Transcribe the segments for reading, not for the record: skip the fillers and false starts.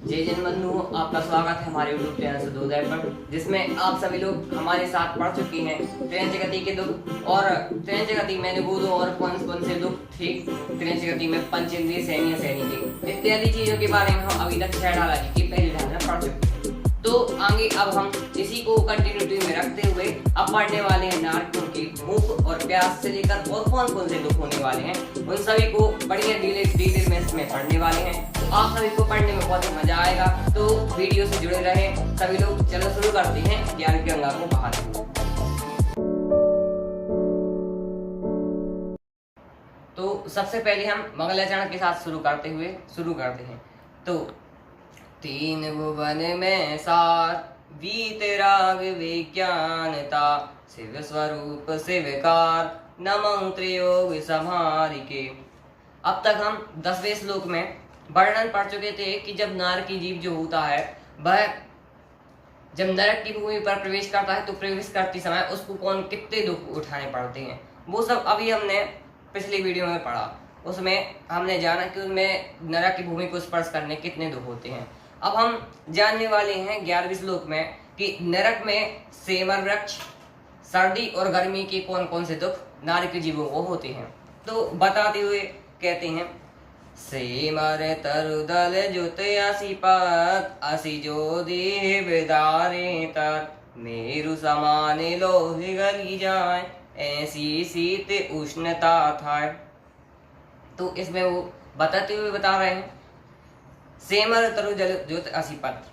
जय जन बंधु, आपका स्वागत है हमारे यूट्यूब चैनल सुधोदय पर, जिसमें आप सभी लोग हमारे साथ पढ़ चुके हैं ट्रेन जगती के दुख। और ट्रेन जगती में निगूदों और कौन कौन से दुख थे ट्रेन जगती में, पंचेंद्रिय सैन्य सैनी के इत्यादि चीजों के बारे में हम अभी तक छेड़ा की पहली ध्यान में पढ़ चुके हैं। तो आगे अब हम इसी को कंटिन्यूटी में रखते हुए अब पढ़ने वाले हैं नारकियों की भूख और प्यास से लेकर और कौन कौन से दुख होने वाले हैं, उन सभी को बढ़िया डिटेल में इसमें पढ़ने वाले हैं। तो आप सभी को पढ़ने में बहुत ही मजा आएगा, तो वीडियो से जुड़े रहे सभी लोग। चलो शुरू करते हैं ज्ञान की गंगा को बहाने। तो सबसे पहले हम मंगलाचरण के साथ शुरू करते हैं। तो तीन भुवन में सार वीतराग विज्ञानता, शिव स्वरूप शिवकार नमः त्रियोग संहारिके। अब तक हम 10वें श्लोक में वर्णन पढ़ चुके थे कि जब नार की जीव जो होता है वह जब नरक की भूमि पर प्रवेश करता है तो प्रवेश करते समय उसको कौन कितने दुख उठाने पड़ते हैं, वो सब अभी हमने पिछली वीडियो में पढ़ा। उसमें हमने जाना कि उनमें नरक की भूमि को स्पर्श करने कितने दुख होते हैं। अब हम जानने वाले हैं 11वें श्लोक में कि नरक में सेमर वृक्ष, सर्दी और गर्मी के कौन कौन से दुख नारी के जीवों को होते हैं। तो बताते हुए कहते हैं, सेमर तरुदल जुत असी पत, असी जो देह विदारे तत्, मेरु समान लोहि गली जाए, ऐसी शीत उष्णता था। तो इसमें वो बताते हुए बता रहे हैं सेमर तरु जल ज्योत असी पत्र।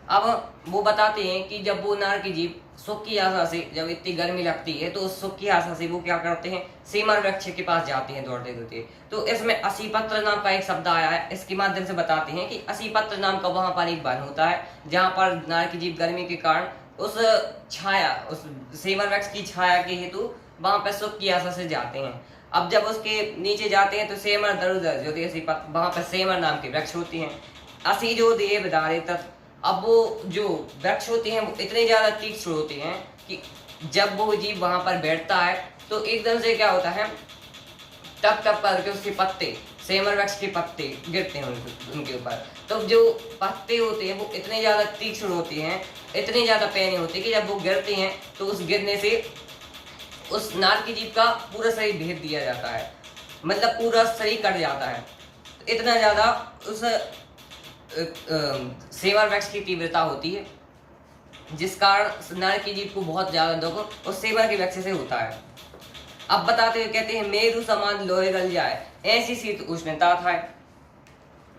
अब वो बताते हैं कि जब वो नार की जीव सुख की आशा से, जब इतनी गर्मी लगती है तो उस सुख की आशा से वो क्या करते हैं, सेमर वृक्ष के पास जाते हैं दौड़ते दौड़ते। तो इसमें असी पत्र नाम का एक शब्द आया है, इसके माध्यम से बताते हैं कि असी पत्र नाम का वहां पर एक वन होता है जहां पर नार की जीव गर्मी के कारण उस सेमर वृक्ष की छाया के हेतु वहां पर सुख की आशा से जाते हैं। अब जब उसके नीचे जाते हैं तो सेमर दरुदर जो देसी पत्र, वहां पर सेमर नाम के वृक्ष होती हैं। असी जो देव दारे तत्, अब वो जो वृक्ष होते हैं वो इतने ज्यादा तीक्ष्ण होते हैं कि जब वो जीव वहां पर बैठता है तो एकदम से क्या होता है, टप टप करके उसके पत्ते, सेमर वृक्ष के पत्ते गिरते हैं उनके ऊपर। तो जो पत्ते होते हैं वो इतने ज्यादा तीक्ष्ण होते हैं, इतने ज्यादा पैने होते हैं कि जब वो गिरते हैं तो उस गिरने से उस नार की जीव का पूरा शरीर भेद दिया जाता है, मतलब पूरा शरीर कट जाता है। इतना ज्यादा उस सेमर वृक्ष की तीव्रता होती है, जिस कारण नर की जीव को बहुत ज्यादा दुख उस सेमर के वृक्ष से होता है। अब बताते हुए कहते हैं, मेरु समान लोहे गल जाए, ऐसी शीत उष्णता था।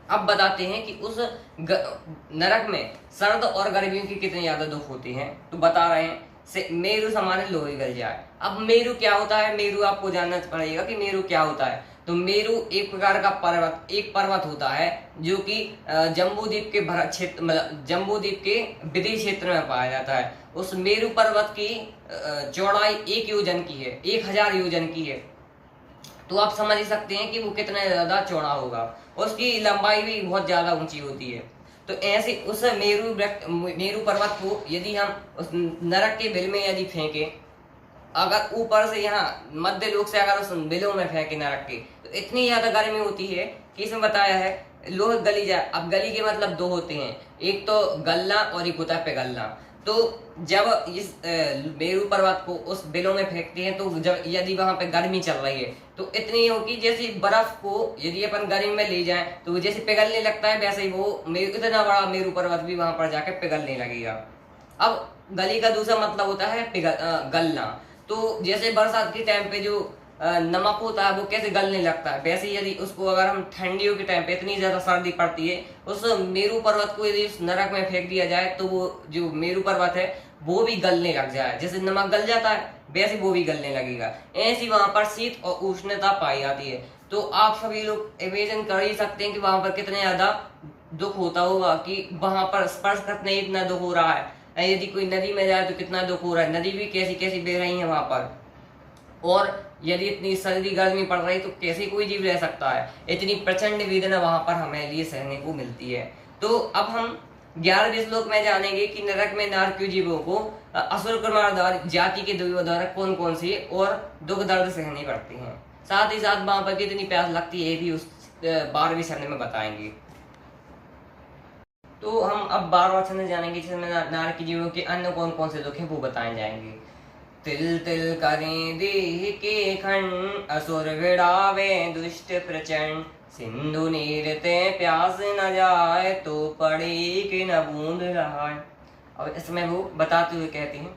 अब बताते हैं कि उस नरक में सर्द और गर्मियों की कितने ज्यादा दुख होते हैं। तो बता रहे हैं मेरु समान लोहे गल जाए। अब मेरु क्या होता है, मेरु आपको जानना पड़ेगा कि मेरु क्या होता है। तो मेरु एक प्रकार का पर्वत होता है जो कि जम्बूद्वीप के क्षेत्र, मतलब जम्बूद्वीप के विदेश क्षेत्र में पाया जाता है। उस मेरु पर्वत की चौड़ाई 1 योजन की है, 1000 योजन की है। तो आप समझ ही सकते हैं कि वो कितना ज्यादा चौड़ा होगा। उसकी लंबाई भी बहुत ज्यादा ऊंची होती है। तो ऐसे उस मेरु पर्वत को यदि हम उस नरक के बिल में यदि फेंके, अगर ऊपर से यहाँ मध्य लोक से अगर उस बिलों में फेंके नरक के, तो इतनी ज्यादा गर्मी होती है कि इसमें बताया है लोह गली जाए। अब गली के मतलब 2 होते हैं, एक तो गलना और एक होता है पिघलना। तो जब इस मेरु पर्वत को उस बिलों में फेंकते हैं तो जब यदि वहां पे गर्मी चल रही है तो इतनी होगी जैसे बर्फ को यदि अपन गर्मी में ले जाएं तो वो जैसे पिघलने लगता है, वैसे ही वो इतना बड़ा मेरु पर्वत भी वहां पर जाकर पिघलने लगेगा। अब गली का दूसरा मतलब होता है गलना। तो जैसे बरसात के टाइम पे जो नमक होता है वो कैसे गलने लगता है, वैसे यदि उसको अगर हम ठंडियों के टाइम पे इतनी ज्यादा सर्दी पड़ती है उस मेरु पर्वत को यदि उस नरक में फेंक दिया जाए तो वो जो मेरु पर्वत है वो भी गलने लग जाए। जैसे नमक गल जाता है वैसे वो भी गलने लगेगा। ऐसी वहां पर शीत और उष्णता पाई जाती है। तो आप सभी लोग इमेजिन कर ही सकते हैं कि वहां पर कितने ज्यादा दुख होता होगा कि वहां पर स्पर्श करने इतना दुख हो रहा है। यदि कोई नदी में जाए तो कितना दुख हो रहा है, नदी भी कैसी कैसी बह रही है वहां पर। और यदि इतनी सर्दी गर्मी पड़ रही तो कैसे कोई जीव रह सकता है। इतनी प्रचंड वेदना वहां पर हमें लिए सहने को मिलती है। तो अब हम 11वें श्लोक में जानेंगे कि नरक में नारकीय जीवों को असुर कुमार जाति के देवों द्वारा कौन कौन से और दुख दर्द सहने पड़ते हैं। साथ ही साथ वहां पर कितनी प्यास लगती है भी उस 12वीं सरने में बताएंगे। तो हम अब 12वां छंद जानेंगे, जिसमें नार की जीवों के अन्य कौन कौन से दुख हैं वो बताए जाएंगे। तिल तिल करें देह के खंड, असुर विड़ावे दुष्ट प्रचंड, सिंधु नीर ते प्यास न जाए, तो पड़े कि न बूंद रहाए। और इसमें वो बताते हुए कहते हैं,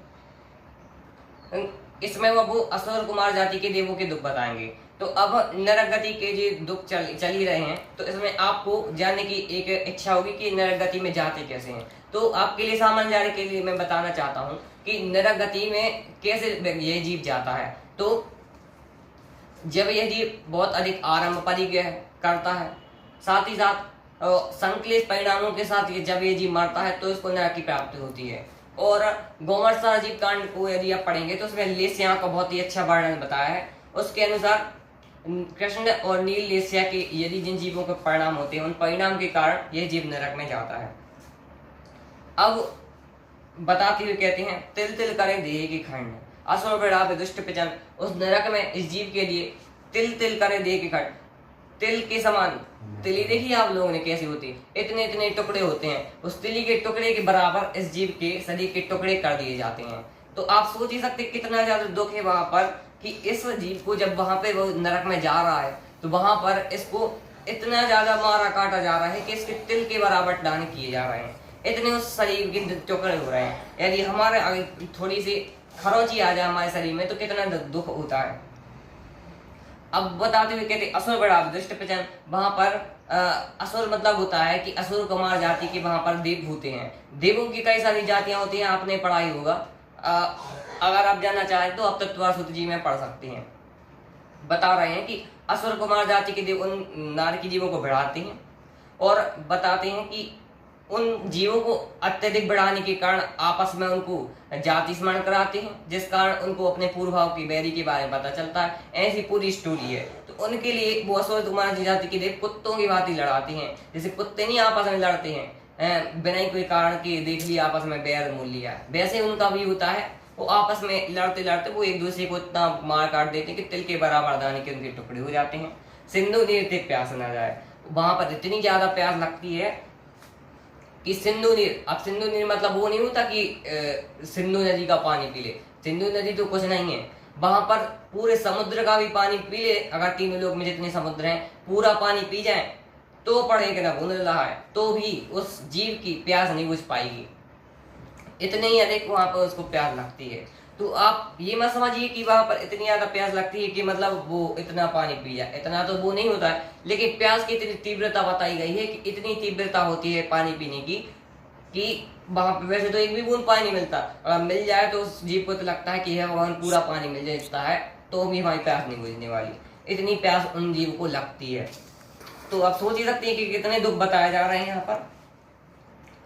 इसमें वो असुर कुमार जाति के देवों के दुख बताएंगे। तो अब नरक गति के जो दुख चल ही रहे हैं, तो इसमें आपको जानने की एक इच्छा होगी कि नरक गति में जाते कैसे हैं। तो आपके लिए सामान्य जानने के लिए मैं बताना चाहता हूँ कि नरक गति में कैसे ये जीव जाता है। तो जब यह जीव बहुत अधिक आरंभ परिग्रह करता है, साथ ही साथ संक्लेश परिणामों के साथ जब ये जीव मरता है तो इसको नरक की प्राप्ति होती है। और गोमर्षा जीव कांड को यदि आप पढ़ेंगे तो उसमें लेस्या का बहुत ही अच्छा वर्णन बताया है। उसके अनुसार कृष्ण और नील लेस्या के यदि जिन जीवों के परिणाम होते हैं, उन परिणाम के कारण यह जीव नरक में जाता है। अब बताते हुए कहते हैं, तिल तिल करे देह की खंड, असुर विड़ावे दुष्ट प्रचंड। उस नरक में इस जीव के लिए तिल तिल करे देह की खंड, तिल के समान तिली देखी आप लोगों ने कैसी होती, इतने इतने टुकड़े होते हैं, उस तिली के टुकड़े के बराबर इस जीव के शरीर के टुकड़े कर दिए जाते हैं। तो आप सोच ही सकते कितना ज्यादा दुख है वहां पर, कि इस जीव को जब वहां पे वो नरक में जा रहा है तो वहां पर इसको इतना ज्यादा मारा काटा जा रहा है कि इसके तिल के बराबर दान किए जा रहे हैं, इतने उस शरीर के टुकड़े हो रहे हैं। यदि हमारे थोड़ी सी खरोंची आ जाए हमारे शरीर में तो कितना दुख होता है। अब बताते हुए कहते असुर बड़ा दुष्ट प्रचंड, वहां पर असुर मतलब होता है कि असुर कुमार जाति के वहां पर देव होते हैं। देवों की कई सारी जातियां होती हैं, आपने पढ़ा ही होगा। अगर आप जानना चाहें तो आप तत्वार सूत्र जी में पढ़ सकते हैं। बता रहे हैं कि असुर कुमार जाति के देव उन नार की जीवों को बढ़ाते हैं और बताते हैं कि उन जीवों को अत्यधिक बढ़ाने के कारण आपस में उनको जाति स्मरण कराते हैं, जिस कारण उनको अपने पूर्व भाव की बैरी के बारे में पता चलता है। ऐसी पूरी स्टोरी है। तो उनके लिए वो असुर कुमार जाति के देव कुत्तों की भांति लड़ाते हैं, जैसे कुत्ते नहीं आपस में लड़ते हैं बिना कोई कारण के, देख लिया आपस में बैर मोल लिया, वैसे उनका भी होता है। वो आपस में लड़ते लड़ते वो एक दूसरे को इतना मार काट देते हैं कि तिल के बराबर दाने के उनके टुकड़े हो जाते हैं। सिंधु नीर ते प्यास न जाए, वहां पर इतनी ज्यादा प्यास लगती है कि सिंधु नीर, अब सिंधु नीर मतलब वो नहीं होता कि सिंधु नदी का पानी पी ले, सिंधु नदी तो कुछ नहीं है, वहां पर पूरे समुद्र का भी पानी पी ले। अगर तीनों लोग में जितने समुद्र हैं पूरा पानी पी जाए तो पड़े कि ना बूंद रहा है, तो भी उस जीव की प्यास नहीं बुझ पाएगी, इतने ही अधिक वहां पर उसको प्यास लगती है। तो आप ये मत समझिए कि वहां पर इतनी ज्यादा प्यास लगती है कि मतलब वो इतना पानी पी जाए, इतना तो वो नहीं होता है। लेकिन प्यास की इतनी तीव्रता बताई गई है कि इतनी तीव्रता होती है पानी पीने की कि वहां पे वैसे तो एक भी बूंद पानी नहीं मिलता, अगर मिल जाए तो उस जीव को तो लगता है कि यह भगवान पूरा पानी मिल जाता है तो भी हमारी प्यास नहीं बुझने वाली, इतनी प्यास उन जीव को लगती है। तो आप सोच ही सकते हैं कि कितने दुख बताए जा रहे हैं यहाँ पर।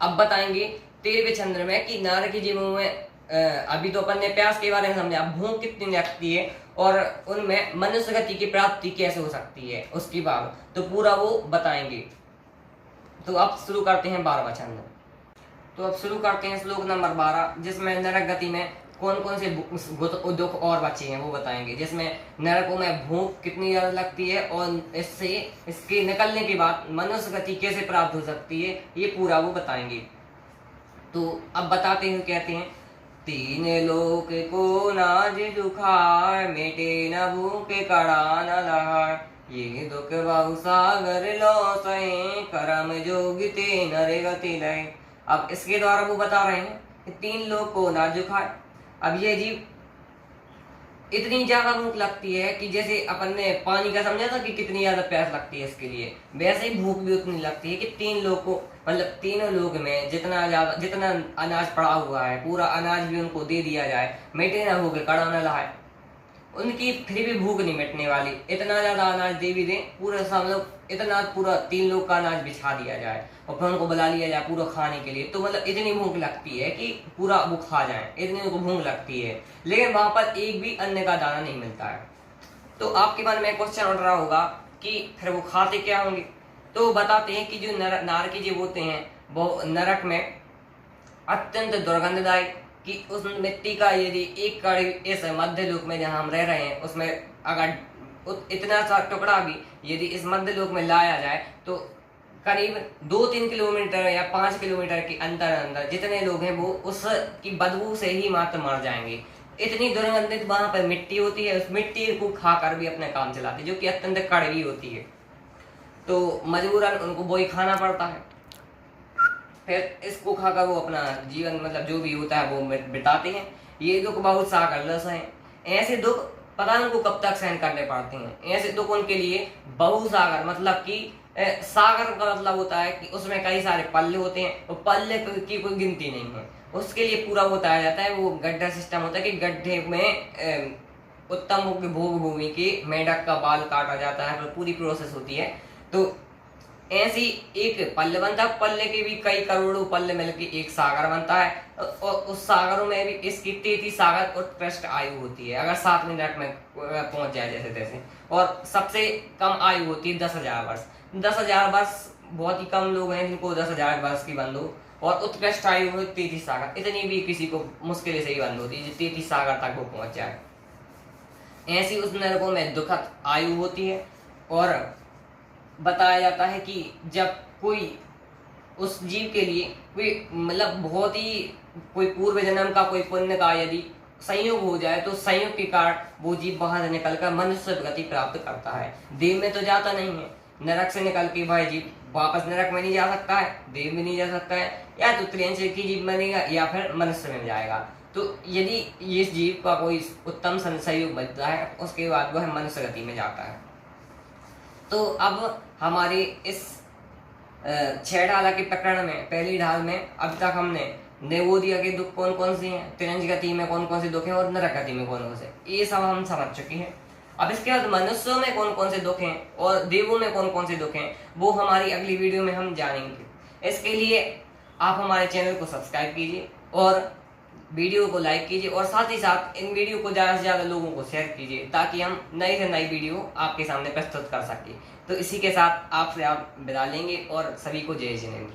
अब बताएंगे 13वें छंद में कि नार के जीवों में अभी तो अपन ने प्यास के बारे में समझा, भूख कितनी लगती है और उनमें मनुष्य गति की प्राप्ति कैसे हो सकती है उसकी बात तो पूरा वो बताएंगे। तो अब शुरू करते हैं 12वां छंद। तो अब शुरू करते हैं श्लोक नंबर 12, जिसमें नरक गति में कौन कौन से दुख और बचे हैं वो बताएंगे, जिसमें नरकों में भूख कितनी ज्यादा लगती है और इसके निकलने के बाद मनुष्य गति कैसे प्राप्त हो सकती है, ये पूरा वो बताएंगे। तो अब बताते हैं, कहते हैं, तीन लोक को नाज दुखार, मिटे न भूखे कड़ा न लहार, ये दुख बहु सागर लो सहे, करम जोगिते नर गति लय। अब इसके द्वारा वो बता रहे हैं कि 3 लोग को नाज दुखार। अब ये जीव इतनी ज्यादा भूख लगती है कि जैसे अपन ने पानी का समझा था कि कितनी ज्यादा प्यास लगती है इसके लिए, वैसे ही भूख भी उतनी लगती है कि 3 लोग को, मतलब तीनों लोग में जितना अनाज पड़ा हुआ है पूरा अनाज भी उनको दे दिया जाए, मिटे ना हो गए कड़ा न लहाए, उनकी फिर भी भूख नहीं मिटने वाली। इतना ज्यादा अनाज दे भी दें, पूरा सब लोग इतना पूरा 3 लोग का अनाज बिछा दिया जाए और फिर उनको बुला लिया जाए पूरा खाने के लिए, तो मतलब इतनी भूख लगती है कि पूरा वो खा जाए, इतनी उनको भूख लगती है। लेकिन वहां पर एक भी अन्न का दाना नहीं मिलता है। तो आपके मन में क्वेश्चन उठ रहा होगा कि फिर वो खाते क्या होंगे। तो बताते हैं कि जो नार के जीव होते हैं वो नरक में अत्यंत दुर्गंधदायक, कि उस मिट्टी का यदि एक कड़ी इस मध्य लोक में जहाँ हम रह रहे हैं उसमें अगर इतना सा टुकड़ा भी यदि इस मध्य लोक में लाया जाए तो करीब 2-3 किलोमीटर या 5 किलोमीटर के अंदर अंदर जितने लोग हैं वो उसकी बदबू से ही मात्र मर जाएंगे। इतनी दुर्गंधित वहां पर मिट्टी होती है, उस मिट्टी को खाकर भी अपने काम चलाते हैं, जो कि अत्यंत कड़वी होती है। तो मजबूरन उनको वही खाना पड़ता है, फिर इसको खाकर वो अपना जीवन मतलब जो भी होता है वो बिताते हैं। ये दुख बहुत सागररस है। ऐसे दुख पता उनको कब तक सहन करने पड़ते हैं। ऐसे दुख उनके लिए बहुसागर मतलब कि सागर का मतलब होता है कि उसमें कई सारे पल्ले होते हैं और पल्ले की कोई गिनती नहीं है। उसके लिए पूरा बताया जाता है, वो गड्ढा सिस्टम होता है कि गड्ढे में उत्तम भोग भूमि के मेंढक का बाल काटा जाता है, पूरी प्रोसेस होती है। तो ऐसी एक पल्ले बनता है, पल्ले के भी कई करोड़ों पल्ले मिलकर एक सागर बनता है और उस सागरों में भी इसकी 33 सागर उत्कृष्ट आयु होती है, अगर 7 मिनट में पहुंच जाए जैसे तैसे। और सबसे कम आयु होती है 10,000 वर्ष। 10,000 वर्ष बहुत ही कम लोग हैं जिनको 10,000 वर्ष की बंद हो, और उत्कृष्ट आयु में 33 सागर, इतनी भी किसी को मुश्किल से ही बंद होती है 33 सागर तक वो पहुंच जाए। ऐसी उस नरकों में दुखद आयु होती है। और बताया जाता है कि जब कोई उस जीव के लिए कोई मतलब बहुत ही कोई पूर्व जन्म का कोई पुण्य का यदि संयोग हो जाए तो संयोग के कारण वो जीव वहां से निकलकर मनुष्य गति प्राप्त करता है। देव में तो जाता नहीं है, नरक से निकल के वह जीव वापस नरक में नहीं जा सकता है, देव में नहीं जा सकता है, या तो त्रियंश की जीव बनेगा या फिर मनुष्य में जाएगा। तो यदि इस जीव का कोई उत्तम संयोग बनता है उसके बाद वह मनुष्य गति में जाता है। तो अब हमारे इस 6 ढाला के प्रकरण में पहली ढाल में अब तक हमने नेवोदिया के दुख कौन कौन से हैं, त्रियंश गति में कौन कौन से दुख हैं और नरक गति में कौन कौन से, ये सब हम समझ चुके हैं। अब इसके बाद मनुष्यों में कौन कौन से दुख हैं और देवों में कौन कौन से दुख हैं वो हमारी अगली वीडियो में हम जानेंगे। इसके लिए आप हमारे चैनल को सब्सक्राइब कीजिए और वीडियो को लाइक कीजिए, और साथ ही साथ इन वीडियो को ज़्यादा से ज़्यादा लोगों को शेयर कीजिए ताकि हम नई से नई वीडियो आपके सामने प्रस्तुत कर सकें। तो इसी के साथ आपसे आप विदा लेंगे और सभी को जय जिनेंद्र।